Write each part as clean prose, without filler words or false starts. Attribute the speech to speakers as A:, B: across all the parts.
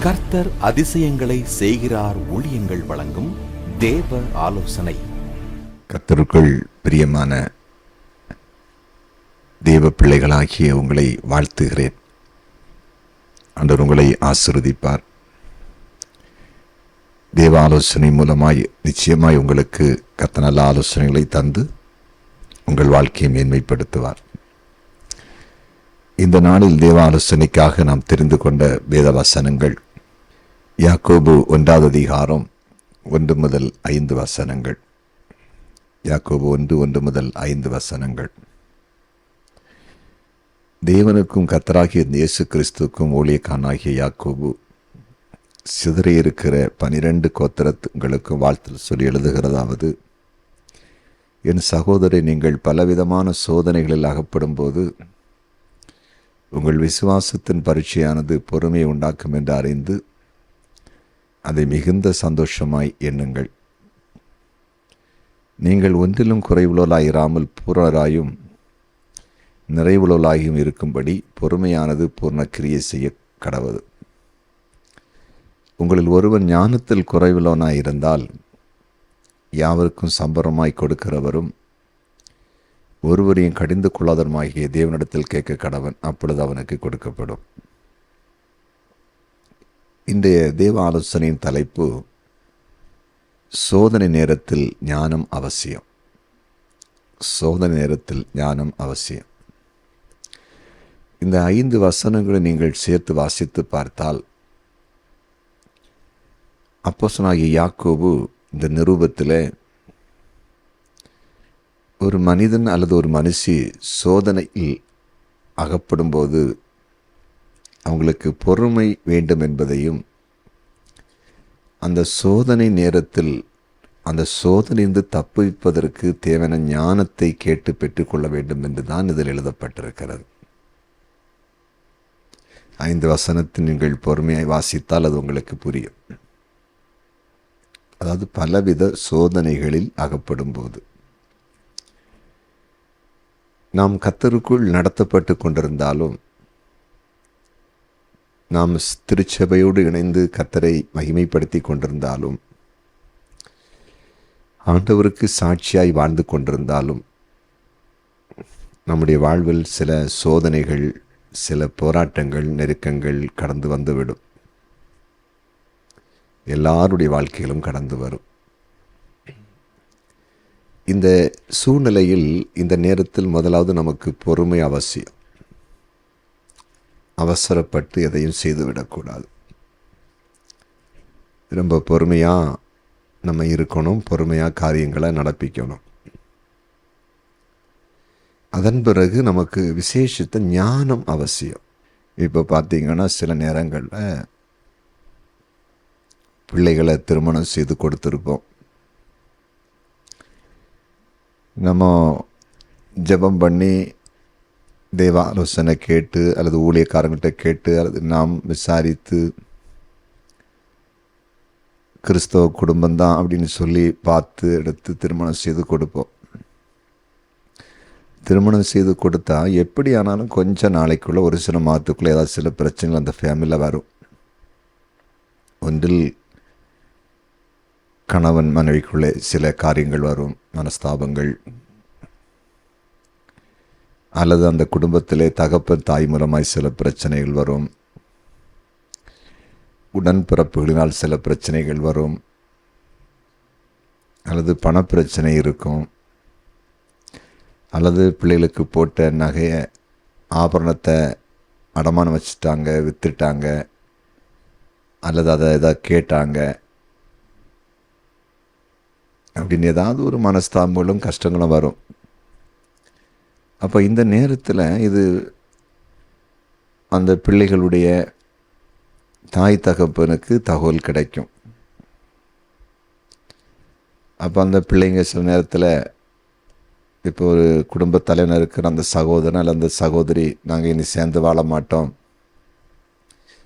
A: கர்த்தர் அதிசயங்களை செய்கிறார் ஊழியங்கள் வழங்கும் தேவ ஆலோசனை.
B: கர்த்தருக்குள் பிரியமான தேவ பிள்ளைகளாகிய உங்களை வாழ்த்துகிறேன். ஆண்டவர் உங்களை ஆசீர்வதிப்பார். தேவ ஆலோசனை மூலமாய் நிச்சயமாய் உங்களுக்கு கர்த்தர் நல்ல ஆலோசனைகளை தந்து உங்கள் வாழ்க்கையை மேன்மைப்படுத்துவார். இந்த நாளில் தேவ ஆலோசனைக்காக நாம் தெரிந்து கொண்ட வேத வசனங்கள் யாக்கோபு 1 அதிகாரம் 1 முதல் 5 வசனங்கள். யாக்கோபு 1 முதல் 5 வசனங்கள். தேவனுக்கும் கர்த்தராகிய இயேசு கிறிஸ்துக்கும் ஊழியக்காரனாகிய யாக்கோபு சிதறியிருக்கிற 12 கோத்திரங்களுக்கும் வாழ்த்து சொல்லி எழுதுகிறதாவது: என் சகோதரி, நீங்கள் பலவிதமான சோதனைகளில் அகப்படும் போது உங்கள் விசுவாசத்தின் பரீட்சையானது பொறுமையை உண்டாக்கும் என்று அறிந்து அதை மிகுந்த சந்தோஷமாய் எண்ணுங்கள். நீங்கள் ஒன்றிலும் குறைவுள்ளவர்களாயிராமல் பூரணராயும் நிறைவுள்ளவர்களாயும் இருக்கும்படி பொறுமையானது பூர்ண கிரியை செய்ய கடவது. உங்களில் ஒருவன் ஞானத்தில் குறைவுள்ளவனாயிருந்தால் யாவருக்கும் சம்பரமாய் கொடுக்கிறவரும் ஒருவரையும் கடிந்து கொள்ளாதவருமாகிய தேவனிடத்தில் கேட்க கடவன், அப்பொழுது அவனுக்கு கொடுக்கப்படும். இன்றைய தேவ ஆலோசனையின் தலைப்பு சோதனை நேரத்தில் ஞானம் அவசியம். சோதனை நேரத்தில் ஞானம் அவசியம். இந்த 5 வசனங்களை நீங்கள் சேர்த்து வாசித்து பார்த்தால் அப்போஸ்தலனாகிய யாக்கோபு இந்த நிருபத்தில் ஒரு மனிதன் அல்லது ஒரு மனுஷி சோதனையில் அகப்படும்போது அவங்களுக்கு பொறுமை வேண்டும் என்பதையும், அந்த சோதனை நேரத்தில் அந்த சோதனையிலிருந்து தப்பிப்பதற்கு தேவையான ஞானத்தை கேட்டு பெற்றுக்கொள்ள வேண்டும் என்று தான் இதில் எழுதப்பட்டிருக்கிறது. 5 வசனத்தில் நீங்கள் பொறுமையாய் வாசித்தால் அது உங்களுக்கு புரியும். அதாவது பலவித சோதனைகளில் அகப்படும் போது நாம் கர்த்தருக்குள் நடத்தப்பட்டு கொண்டிருந்தாலும், நாம் திருச்சபையோடு இணைந்து கர்த்தரை மகிமைப்படுத்தி கொண்டிருந்தாலும், ஆண்டவருக்கு சாட்சியாய் வாழ்ந்து கொண்டிருந்தாலும், நம்முடைய வாழ்வில் சில சோதனைகள், சில போராட்டங்கள், நெருக்கங்கள் கடந்து வந்துவிடும். எல்லாருடைய வாழ்க்கையிலும் கடந்து வரும். இந்த சூழ்நிலையில் இந்த நேரத்தில் முதலாவது நமக்கு பொறுமை அவசியம். அவசரப்பட்டு எதையும் செய்துவிடக்கூடாது. ரொம்ப பொறுமையாக நம்ம இருக்கணும். பொறுமையாக காரியங்களை நடப்பிக்கணும். அதன் பிறகு நமக்கு விசேஷித்த ஞானம் அவசியம். இப்போ பார்த்தீங்கன்னா சில நேரங்களில் பிள்ளைகளை திருமணம் செய்து கொடுத்துருப்போம். நம்ம ஜெபம் பண்ணி தேவ ஆலோசனை கேட்டு அல்லது ஊழியக்காரங்கிட்ட கேட்டு அல்லது நாம் விசாரித்து கிறிஸ்தவ குடும்பம்தான் அப்படின்னு சொல்லி பார்த்து எடுத்து திருமணம் செய்து கொடுப்போம். திருமணம் செய்து கொடுத்தா எப்படி ஆனாலும் கொஞ்ச நாளைக்குள்ளே ஒரு சில மாதத்துக்குள்ளே ஏதாவது சில பிரச்சனைகள் அந்த ஃபேமிலியில் வரும். ஒன்றில் கணவன் மனைவிக்குள்ளே சில காரியங்கள் வரும், மனஸ்தாபங்கள், அல்லது அந்த குடும்பத்திலே தகப்பன் தாய் மூலமாய் சில பிரச்சனைகள் வரும், உடன்பிறப்புகளினால் சில பிரச்சனைகள் வரும், அல்லது பணப்பிரச்சனை இருக்கும், அல்லது பிள்ளைகளுக்கு போட்ட நகையை ஆபரணத்தை அடமானம் வச்சுட்டாங்க, விற்றுட்டாங்க, அல்லது அதை எதாவது கேட்டாங்க அப்படின்னு ஏதாவது ஒரு மனஸ்தாபங்களும் கஷ்டங்களும் வரும். அப்போ இந்த நேரத்தில் இது அந்த பிள்ளைகளுடைய தாய் தகப்பனுக்கு தகவல் கிடைக்கும். அப்போ அந்த பிள்ளைங்க சில நேரத்தில் இப்போ ஒரு குடும்ப தலைவனர் இருக்கிற அந்த சகோதரன் அல்ல அந்த சகோதரி, நாங்கள் இனி சேர்ந்து வாழ மாட்டோம்,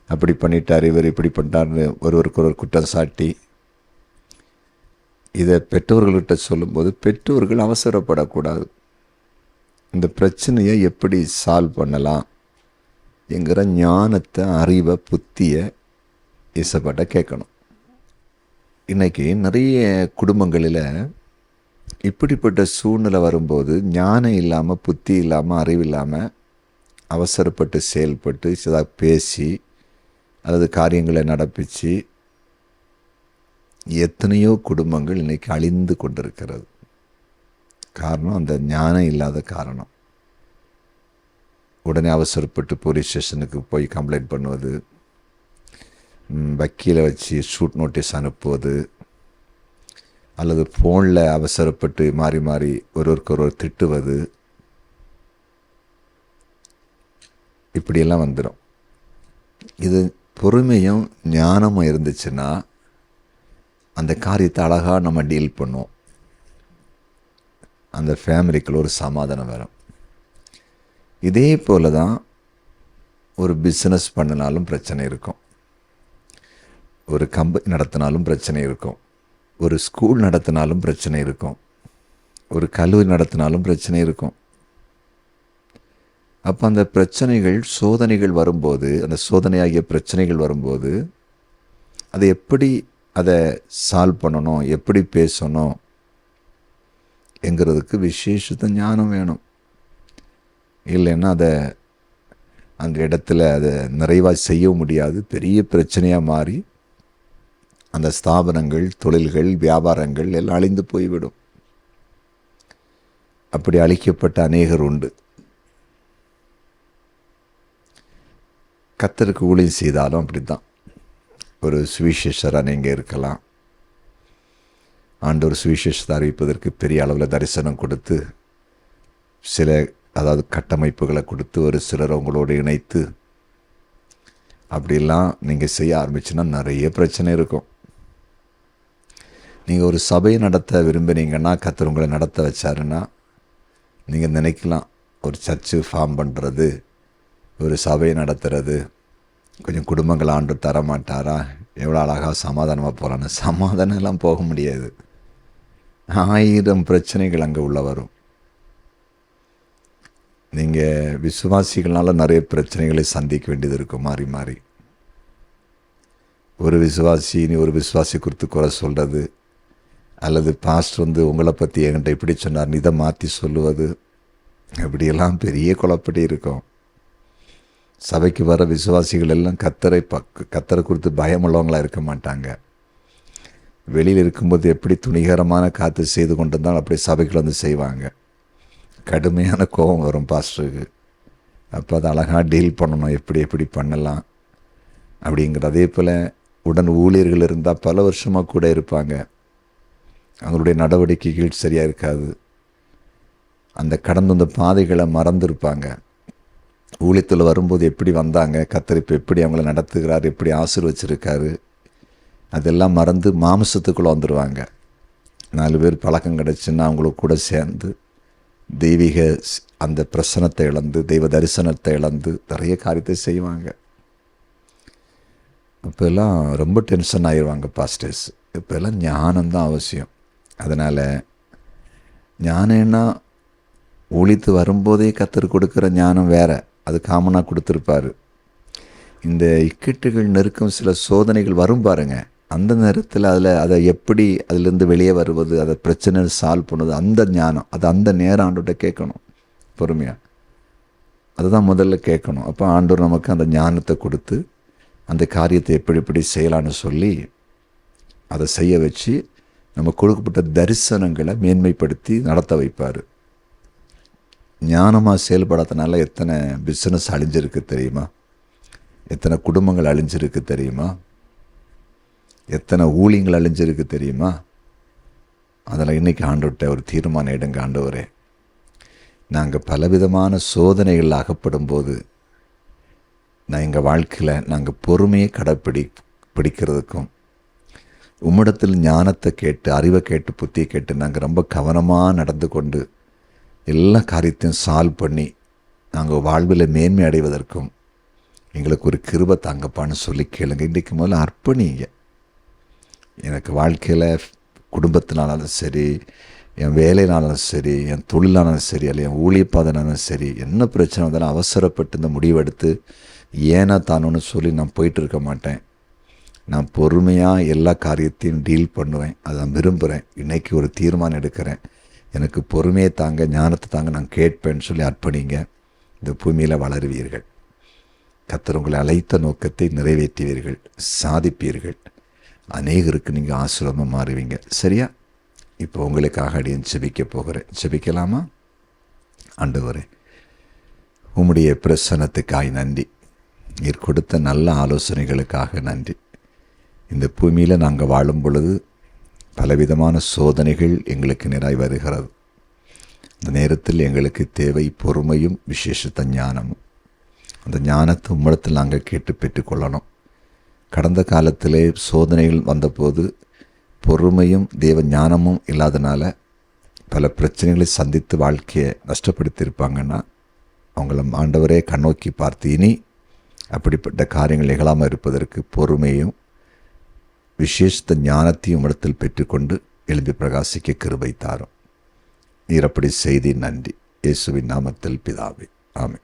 B: அப்படி பண்ணிட்டார், இவர் இப்படி பண்ணிட்டார்னு ஒருவருக்கு ஒரு குற்றம் சாட்டி இதை பெற்றோர்கள்கிட்ட சொல்லும்போது பெற்றோர்கள் அவசரப்படக்கூடாது. இந்த பிரச்சனையை எப்படி சால்வ் பண்ணலாம் என்கிற ஞானத்தை, அறிவை, புத்தியை இயேசுப்பாட்ட கேட்கணும். இன்றைக்கி நிறைய குடும்பங்களில் இப்படிப்பட்ட சூழ்நிலை வரும்போது ஞானம் இல்லாமல், புத்தி இல்லாமல், அறிவு இல்லாமல் அவசரப்பட்டு செயல்பட்டு ஏதாவது பேசி அல்லது காரியங்களை நடப்பிச்சு எத்தனையோ குடும்பங்கள் இன்றைக்கி அழிந்து கொண்டிருக்கிறது. காரணம் அந்த ஞானம் இல்லாத காரணம். உடனே அவசரப்பட்டு போலீஸ் ஸ்டேஷனுக்கு போய் கம்ப்ளைண்ட் பண்ணுவது, வக்கீலை வச்சு ஷூட் நோட்டீஸ் அனுப்புவது, அல்லது ஃபோனில் அவசரப்பட்டு மாறி மாறி ஒருவருக்கொருவர் திட்டுவது, இப்படியெல்லாம் வந்துடும். இது பொறுமையும் ஞானமும் இருந்துச்சுன்னா அந்த காரியத்தை அழகாக நம்ம டீல் பண்ணுவோம். அந்த ஃபேமிலிக்குள்ள ஒரு சமாதானம் வரும். இதே போல் தான் ஒரு பிஸ்னஸ் பண்ணினாலும் பிரச்சனை இருக்கும், ஒரு கம்பெனி நடத்தினாலும் பிரச்சனை இருக்கும், ஒரு ஸ்கூல் நடத்தினாலும் பிரச்சனை இருக்கும், ஒரு கல்லூரி நடத்தினாலும் பிரச்சனை இருக்கும். அப்போ அந்த பிரச்சனைகள், சோதனைகள் வரும்போது, அந்த சோதனையாகிய பிரச்சனைகள் வரும்போது அதை எப்படி அதை சால்வ் பண்ணணும், எப்படி பேசணும் என்கிறதுக்கு விசேஷத்த ஞானம் வேணும். இல்லைன்னா அதை அந்த இடத்துல அதை நிறைவாக செய்ய முடியாது. பெரிய பிரச்சனையாக மாறி அந்த ஸ்தாபனங்கள், தொழில்கள், வியாபாரங்கள் எல்லாம் அழிந்து போய்விடும். அப்படி அழிக்கப்பட்ட அநேகர் உண்டு. கர்த்தருக்கு ஊழியம் செய்தாலும் அப்படி தான். ஒரு சுவிசேஷராக நீங்கள் இருக்கலாம். ஆண்டவர் சுவிசேஷத்தை அறிவிப்பதற்கு பெரிய அளவில் தரிசனம் கொடுத்து, சில கட்டமைப்புகளை கொடுத்து, ஒரு சிலர் உங்களோடு இணைத்து அப்படிலாம் நீங்கள் செய்ய ஆரம்பிச்சுன்னா நிறைய பிரச்சனை இருக்கும். நீங்கள் ஒரு சபையை நடத்த விரும்பினீங்கன்னா, கர்த்தர் உங்களை நடத்த வச்சாருன்னா, நீங்கள் நினைக்கலாம் ஒரு சர்ச்சு ஃபார்ம் பண்ணுறது, ஒரு சபையை நடத்துறது, கொஞ்சம் குடும்பங்கள் ஆண்டவர் தரமாட்டாரா, எவ்வளோ அழகாக சமாதானமாக போகலான்னு. சமாதானம் எல்லாம் போக முடியாது. 1000 பிரச்சனைகள் அங்கே உள்ள வரும். நீங்கள் விசுவாசிகள்னால நிறைய பிரச்சனைகளை சந்திக்க வேண்டியது இருக்கும் மாறி மாறி. ஒரு விசுவாசி குறித்து குறை சொல்கிறது, அல்லது பாஸ்டர் உங்களை பற்றி என்கிட்ட இப்படி சொன்னார் இதை மாற்றி சொல்லுவது, இப்படியெல்லாம் பெரிய குழப்படி இருக்கும். சபைக்கு வர விசுவாசிகள் எல்லாம் கர்த்தரை குறித்து பயமுள்ளவங்களாக இருக்க மாட்டாங்க. வெளியில் இருக்கும்போது எப்படி துணிகரமான காற்று செய்து கொண்டு இருந்தாலும் அப்படியே சபைக்குள்ள செய்வாங்க. கடுமையான கோபம் வரும் பாஸ்டருக்கு. அப்போ அதை அழகாக டீல் பண்ணணும், எப்படி பண்ணலாம் அப்படிங்கிற. அதே போல் உடன் ஊழியர்கள் இருந்தால் பல வருஷமாக கூட இருப்பாங்க, அவங்களுடைய நடவடிக்கைகள் சரியாக இருக்காது. அந்த கடந்து வந்த பாதைகளை மறந்துருப்பாங்க. ஊழியத்தில் வரும்போது எப்படி வந்தாங்க, கர்த்தர் இப்போ எப்படி அவங்கள நடத்துகிறார், எப்படி ஆசீர்வச்சிருக்காரு, அதெல்லாம் மறந்து மாம்சத்துக்குள்ளே வந்துடுவாங்க. 4 பேர் பழக்கம் கிடச்சுன்னா அவங்களுக்கு கூட சேர்ந்து தெய்வீக அந்த பிரசனத்தை இழந்து, தெய்வ தரிசனத்தை இழந்து நிறைய காரியத்தை செய்வாங்க. இப்போல்லாம் ரொம்ப டென்ஷன் ஆகிடுவாங்க பாஸ்டர்ஸ். இப்போல்லாம் ஞானம்தான் அவசியம். அதனால் ஞானம்னா ஊழித்து வரும்போதே கர்த்தர் கொடுக்குற ஞானம் வேறு, அது காமனாக கொடுத்துருப்பார். இந்த இக்கட்டுகள், நெருக்கம், சில சோதனைகள் வரும் பாருங்க, அந்த நேரத்தில் அதை எப்படி அதிலேருந்து வெளியே வருவது, அதை பிரச்சனை சால்வ் பண்ணுவது, அந்த ஞானம் அது அந்த நேரம் ஆண்டவர்கிட்ட கேட்கணும் பொறுமையாக. அதுதான் முதல்ல கேட்கணும். அப்போ ஆண்டவர் நமக்கு அந்த ஞானத்தை கொடுத்து அந்த காரியத்தை எப்படி செய்யலான்னு சொல்லி அதை செய்ய வச்சு நம்ம கொடுக்கப்பட்ட தரிசனங்களை மேன்மைப்படுத்தி நடத்த வைப்பார். ஞானமாக செயல்படாதனால எத்தனை பிஸ்னஸ் அழிஞ்சிருக்கு தெரியுமா, எத்தனை குடும்பங்கள் அழிஞ்சிருக்கு தெரியுமா, எத்தனை ஊழியங்கள் அழிஞ்சிருக்கு தெரியுமா. அதில் இன்றைக்கி ஆண்டவர்கிட்ட ஒரு தீர்மானம் எடுங்க, ஆண்டவரே நாங்கள் பலவிதமான சோதனைகள் அகப்படும் போது நான் எங்கள் வாழ்க்கையில் நாங்கள் பொறுமையை பிடிக்கிறதுக்கும் உம்மிடத்தில் ஞானத்தை கேட்டு, அறிவை கேட்டு, புத்தியை கேட்டு நாங்கள் ரொம்ப கவனமாக நடந்து கொண்டு எல்லா காரியத்தையும் சால்வ் பண்ணி நாங்கள் வாழ்வில் மேன்மை அடைவதற்கும் எங்களுக்கு ஒரு கிருபை தாங்கப்பான்னு சொல்லி கேளுங்க. இன்றைக்கு முதல்ல அர்ப்பணிங்க. எனக்கு வாழ்க்கையில் குடும்பத்தினாலும் சரி, என் வேலைனாலும் சரி, என் தொழிலானாலும் சரி, அல்ல என் ஊழியப்பாதனாலும் சரி, என்ன பிரச்சனை வந்தாலும் அவசரப்பட்டு இந்த முடிவெடுத்து ஏன்னா தானோன்னு சொல்லி நான் போயிட்டு இருக்க மாட்டேன். நான் பொறுமையாக எல்லா காரியத்தையும் டீல் பண்ணுவேன். அதை நான் விரும்புகிறேன். இன்றைக்கி ஒரு தீர்மானம் எடுக்கிறேன். எனக்கு பொறுமையை தாங்க, ஞானத்தை தாங்க, நான் கேட்பேன்னு சொல்லி அர்ப்பணிங்க. இந்த பூமியில் வளருவீர்கள். கர்த்தர் உங்களை அழைத்த நோக்கத்தை நிறைவேற்றுவீர்கள், சாதிப்பீர்கள். அநேகருக்கு நீங்கள் ஆசீர்வாதமாக மாறுவீங்க. சரியா? இப்போ உங்களுக்காக அடியேன் ஜெபிக்க போகிறேன். ஜெபிக்கலாமா? ஆண்டவரே, உம்முடைய பிரசன்னத்துக்காய் நன்றி. நீர் கொடுத்த நல்ல ஆலோசனைகளுக்காக நன்றி. இந்த பூமியில் நாங்கள் வாழும் பொழுது பலவிதமான சோதனைகள் எங்களுக்கு நேராய் வருகிறது. அந்த நேரத்தில் எங்களுக்கு தேவை பொறுமையும் விசேஷத்த ஞானமும். அந்த ஞானத்தை உம்மிடத்தில் நாங்கள் கேட்டு பெற்றுக்கொள்ளணும். கடந்த காலத்திலே சோதனைகள் வந்தபோது பொறுமையும் தேவ ஞானமும் இல்லாதனால பல பிரச்சனைகளை சந்தித்து வாழ்க்கையை நஷ்டப்படுத்தியிருப்பாங்கன்னா அவங்கள ஆண்டவரே கண்ணோக்கி பார்த்து இனி அப்படிப்பட்ட காரியங்கள் நிகழாமல் இருப்பதற்கு பொறுமையும் விசேஷத்த ஞானத்தையும் இடத்தில் பெற்றுக்கொண்டு எழுதி பிரகாசிக்க கிருபை தாரும். நீர் அப்படி செய்தி நன்றி. இயேசுவின் நாமத்தில் பிதாவே, ஆமென்.